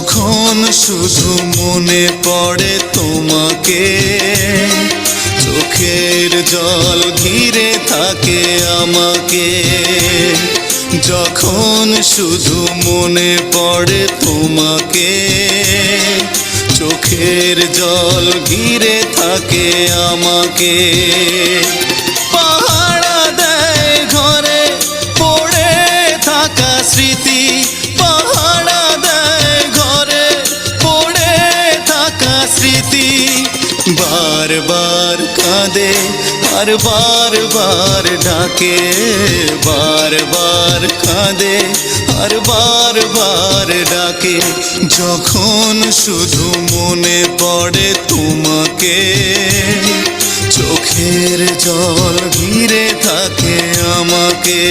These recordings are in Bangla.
যখন শুধু মনে পড়ে তোমাকে, চোখের জল ঘিরে থাকে আমাকে। যখন শুধু মনে পড়ে তোমাকে, চোখের জল ঘিরে থাকে আমাকে। পাহারা দেয় ঘরে পড়ে থাকা স্মৃতি, পাহারা দেয় ঘরে পড়ে থাকা স্মৃতি। বারবার কাঁদে আর বারবার ডাকে, বারবার কাঁদে আর বারবার ডাকে। যখন শুধু মনে পড়ে তোমাকে, চোখের জল ঘিরে থাকে আমাকে।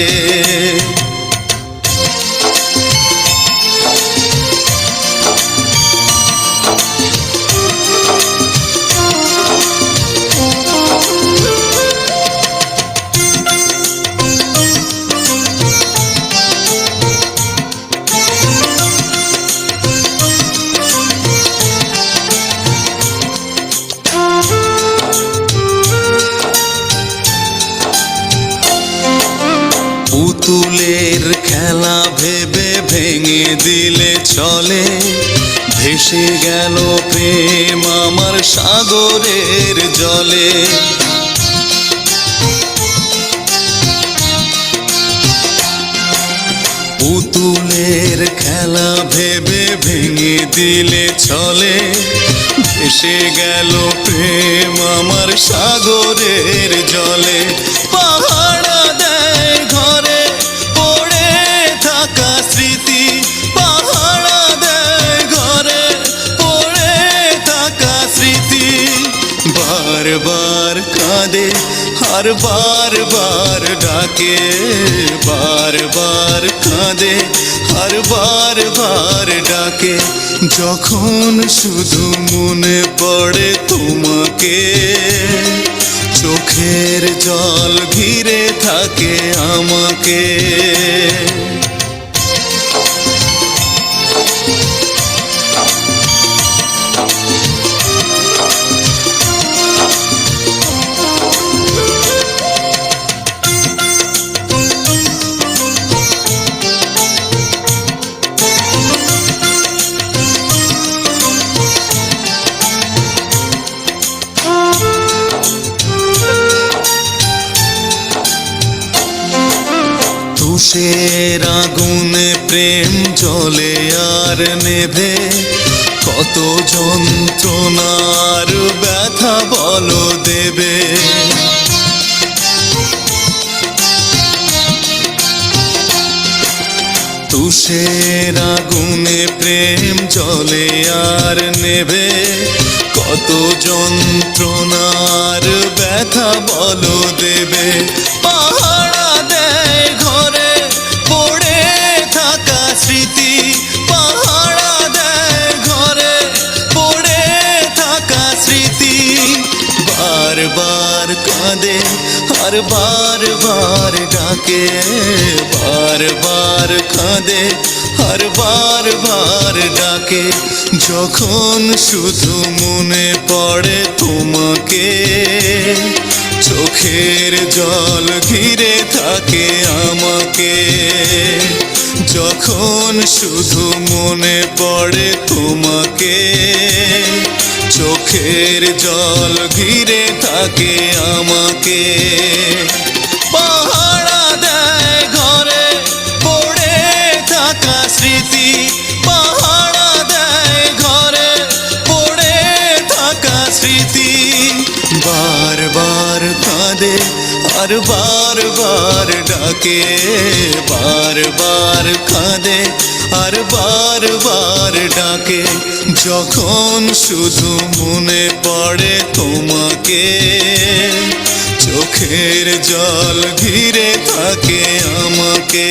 পুতুলের খেলা ভেবে ভেঙে দিলে চলে, ভেসে গেল প্রেম আমার সাগরের জলে। পুতুলের খেলা ভেবে ভেঙে দিলে চলে, ভেসে গেল প্রেম আমার সাগরের জলে। পাহারা দেয় ঘরে পড়ে থাকা স্মৃতি, পাহারা দেয় ঘরে পড়ে থাকা স্মৃতি। বারবার কাঁদে আর বারবার ডাকে, বারবার কাঁদে আর বারবার ডাকে। যখন শুধু মনে পড়ে তোমাকে, চোখের জল ঘিরে থাকে আমাকে। তুষের আগুনে প্রেম জ্বলে আর নেভে, কত যন্ত্রণার ব্যথা বলো দেবে। তুষের আগুনে প্রেম জ্বলে আর নেভে, কত যন্ত্রণার ব্যথা বলো দেবে। পাহারা দেয় ঘরে পড়ে থাকা স্মৃতি, পাহারা দেয় ঘরে পড়ে থাকা স্মৃতি। বারবার কাঁদে আর বারবার ডাকে, বারবার কাঁদে আর বারবার ডাকে। যখন শুধু মনে পড়ে তোমাকে, চোখের জল ঘিরে থাকে আমাকে। যখন শুধু মনে পড়ে তোমাকে, চোখের জল ঘিরে থাকে আমাকে। পাহারা দেয় ঘরে পড়ে থাকা স্মৃতি, পাহারা দেয় ঘরে পড়ে থাকা স্মৃতি। বারবার কাঁদে আর বারবার ডাকে, বারবার কাঁদে আর বারবার ডাকে। যখন শুধু মনে পড়ে তোমাকে, চোখের জল ঘিরে থাকে আমাকে।